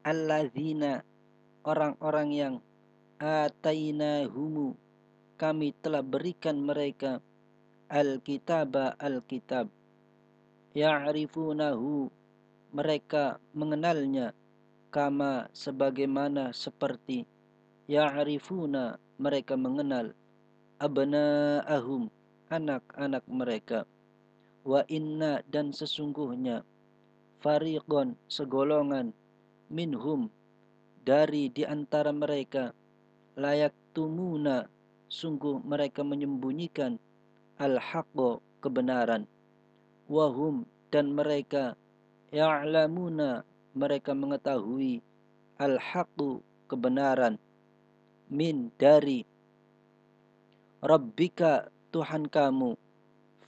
alladzina orang-orang yang atainahumu kami telah berikan mereka al-kitaba al-kitab, ya'rifunahu mereka mengenalnya, kama sebagaimana seperti ya'rifuna mereka mengenal abna'ahum anak-anak mereka. Wa inna dan sesungguhnya fariqon segolongan minhum dari di antara mereka layak tumuna sungguh mereka menyembunyikan al-haqqo kebenaran, wahum dan mereka ya'lamuna mereka mengetahui al-haqqu kebenaran, min dari rabbika Tuhan kamu,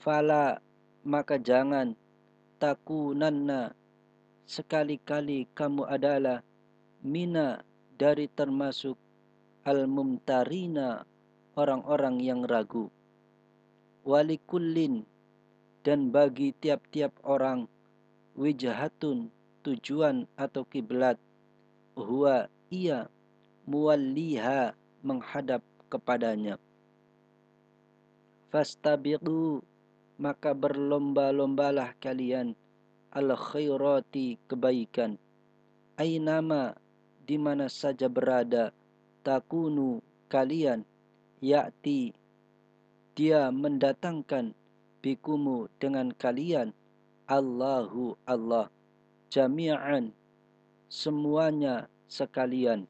fala maka jangan takunanna sekali-kali kamu adalah mina dari termasuk al-mumtarina orang-orang yang ragu. Walikullin dan bagi tiap-tiap orang wijhatun tujuan atau kiblat, huwa ia muwalliha menghadap kepadanya. Fastabiqu maka berlomba-lombalah kalian al khairati kebaikan, ainama di mana saja berada, takunu kalian, ya'ti dia mendatangkan bikumu dengan kalian, Allahu Allah, jami'an semuanya sekalian.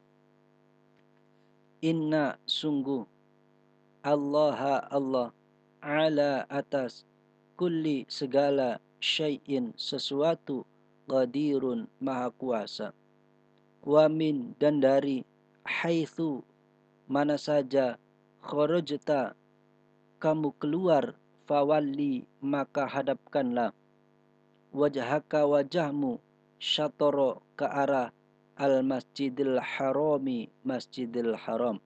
Inna sungguh Allah Allah ala atas kulli segala syai'in sesuatu, qadirun maha kuasa. Wa min dan dari haitsu mana saja kharajta kamu keluar, fawalli maka hadapkanlah wajhaka wajahmu syatoro ke arah al masjidil harami masjidil haram.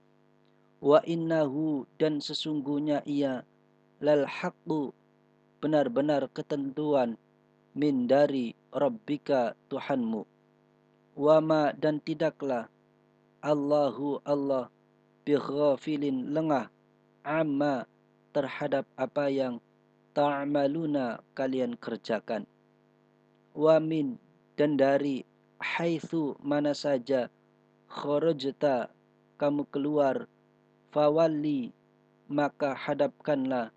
Wa innahu dan sesungguhnya ia lal haqqu benar-benar ketentuan min dari rabbika Tuhanmu. Wama dan tidaklah Allahu Allah bighafilin lengah amma terhadap apa yang ta'maluna kalian kerjakan. Wa min dan dari haitsu mana saja kharajta kamu keluar, fawalli maka hadapkanlah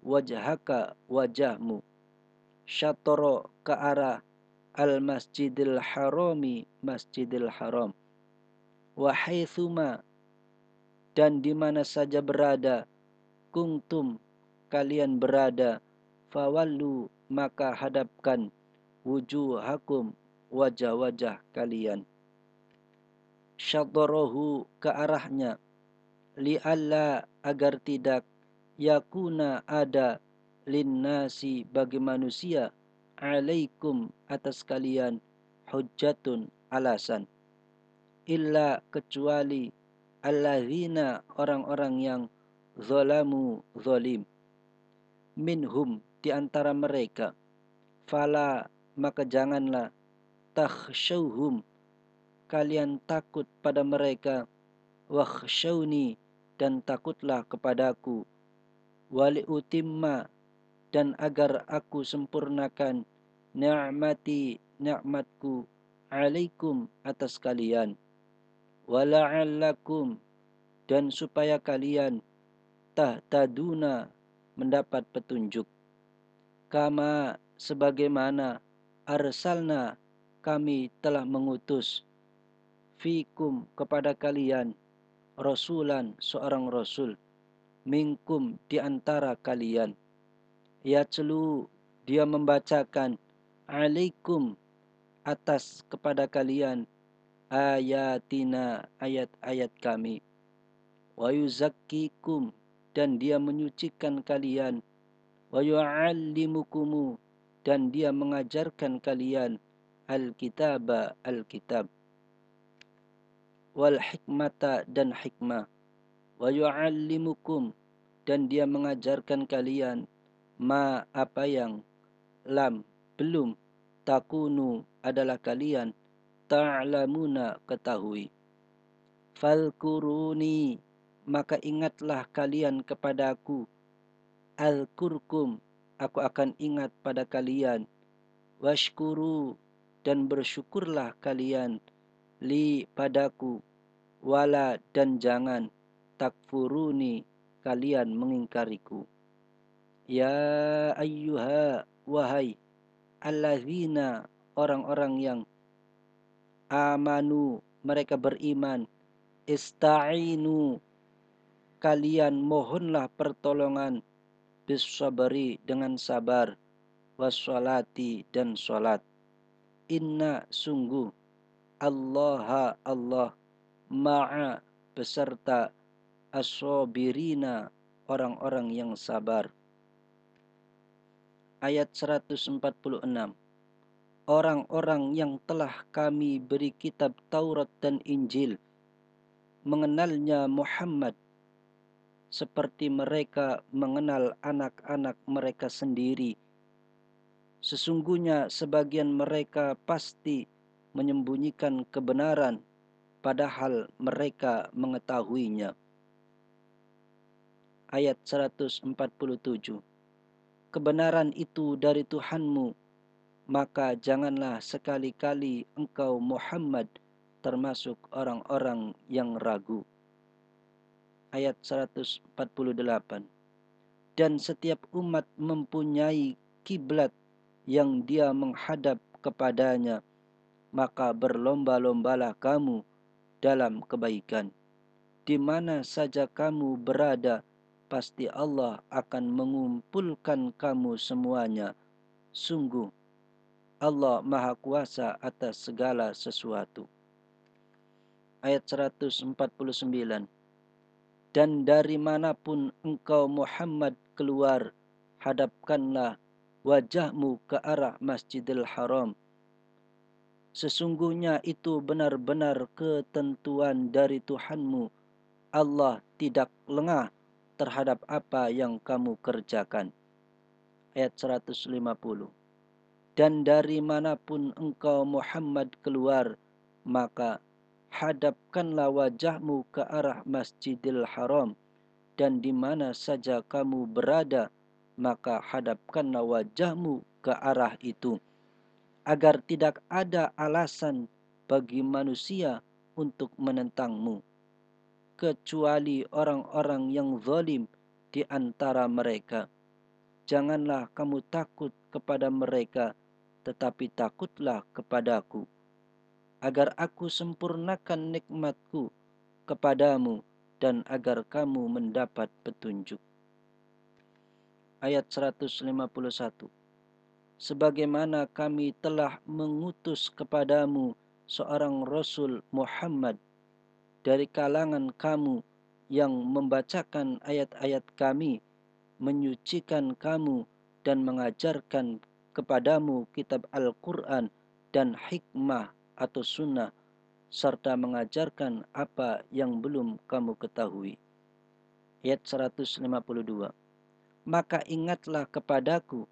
wajhaka wajahmu syatoro ke arah al masjidil harami masjidil haram. Wa haitsuma dan di mana saja berada, kuntum kalian berada, fawallu maka hadapkan wujuhakum wajah-wajah kalian syatorohu ke arahnya, li'alla agar tidak yakuna ada linnasi bagi manusia alaikum atas kalian hujjatun alasan, illa kecuali alladzina orang-orang yang zalamu zalim, minhum di antara mereka, fala maka janganlah takhshawhum kalian takut pada mereka, wakhshawni dan takutlah kepadaku, wali utimma dan agar aku sempurnakan ni'mati nikmatku alaikum atas kalian, wala'allakum dan supaya kalian tahtaduna mendapat petunjuk, kama sebagaimana arsalna kami telah mengutus fikum kepada kalian rasulan seorang rasul, minkum di antara kalian, yatlu dia membacakan, alaikum atas kepada kalian, ayatina ayat-ayat kami, wa yuzakkikum dan dia menyucikan kalian, wa yu'allimukumu dan dia mengajarkan kalian al-kitaba al-kitab, wal hikmata dan hikmah, wa yu'allimukum dan dia mengajarkan kalian ma apa yang lam belum takunu adalah kalian ta'lamuna, ketahui. Falkuruni, maka ingatlah kalian kepadaku. Alkurkum, aku akan ingat pada kalian. Washkuru, dan bersyukurlah kalian. Li, padaku. Wala, dan jangan. Takfuruni, kalian mengingkariku. Ya ayyuha, wahai. Allazina, orang-orang yang amanu, mereka beriman. Ista'inu, kalian mohonlah pertolongan. Bisabari, dengan sabar. Wassalati, dan salat. Inna, sungguh. Allah, Allah. Ma'a, beserta. As-sabirina, orang-orang yang sabar. Ayat 146. Orang-orang yang telah kami beri kitab Taurat dan Injil mengenalnya Muhammad seperti mereka mengenal anak-anak mereka sendiri. Sesungguhnya sebagian mereka pasti menyembunyikan kebenaran padahal mereka mengetahuinya. Ayat 147. Kebenaran itu dari Tuhanmu, maka janganlah sekali-kali engkau Muhammad termasuk orang-orang yang ragu. Ayat 148. Dan setiap umat mempunyai kiblat yang dia menghadap kepadanya, maka berlomba-lombalah kamu dalam kebaikan. Di mana saja kamu berada, pasti Allah akan mengumpulkan kamu semuanya. Sungguh, Allah Maha Kuasa atas segala sesuatu. Ayat 149. Dan dari manapun engkau Muhammad keluar, hadapkanlah wajahmu ke arah Masjidil Haram. Sesungguhnya itu benar-benar ketentuan dari Tuhanmu. Allah tidak lengah terhadap apa yang kamu kerjakan. Ayat 150. Dan dari manapun engkau Muhammad keluar, maka hadapkanlah wajahmu ke arah Masjidil Haram, dan di mana saja kamu berada, maka hadapkanlah wajahmu ke arah itu, agar tidak ada alasan bagi manusia untuk menentangmu, kecuali orang-orang yang zalim di antara mereka. Janganlah kamu takut kepada mereka, tetapi takutlah kepadaku, agar aku sempurnakan nikmatku kepadamu dan agar kamu mendapat petunjuk. Ayat 151. Sebagaimana kami telah mengutus kepadamu seorang Rasul Muhammad dari kalangan kamu yang membacakan ayat-ayat kami, menyucikan kamu dan mengajarkan kepadamu kitab Al-Quran dan hikmah atau sunnah, serta mengajarkan apa yang belum kamu ketahui. Ayat 152. Maka ingatlah kepadaku,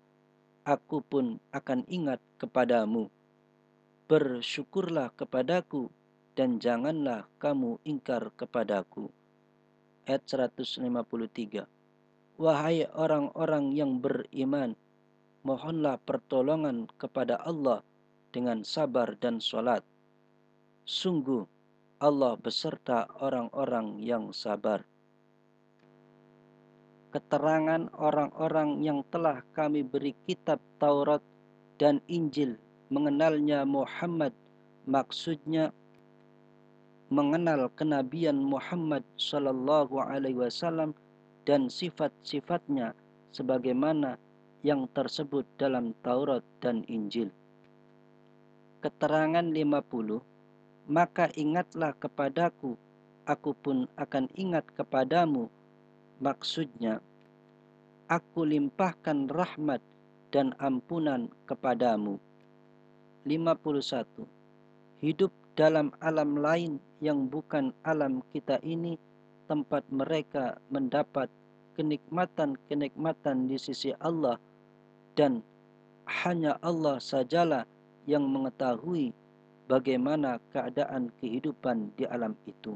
aku pun akan ingat kepadamu. Bersyukurlah kepadaku dan janganlah kamu ingkar kepadaku. Ayat 153. Wahai orang-orang yang beriman, mohonlah pertolongan kepada Allah dengan sabar dan salat. Sungguh, Allah beserta orang-orang yang sabar. Keterangan orang-orang yang telah kami beri kitab Taurat dan Injil mengenalnya Muhammad, maksudnya mengenal kenabian Muhammad sallallahu alaihi wasallam dan sifat-sifatnya sebagaimana yang tersebut dalam Taurat dan Injil. Keterangan 50. Maka ingatlah kepadaku, aku pun akan ingat kepadamu. Maksudnya, aku limpahkan rahmat dan ampunan kepadamu. 51. Hidup dalam alam lain yang bukan alam kita ini, tempat mereka mendapat kenikmatan-kenikmatan di sisi Allah, dan hanya Allah sajalah yang mengetahui bagaimana keadaan kehidupan di alam itu.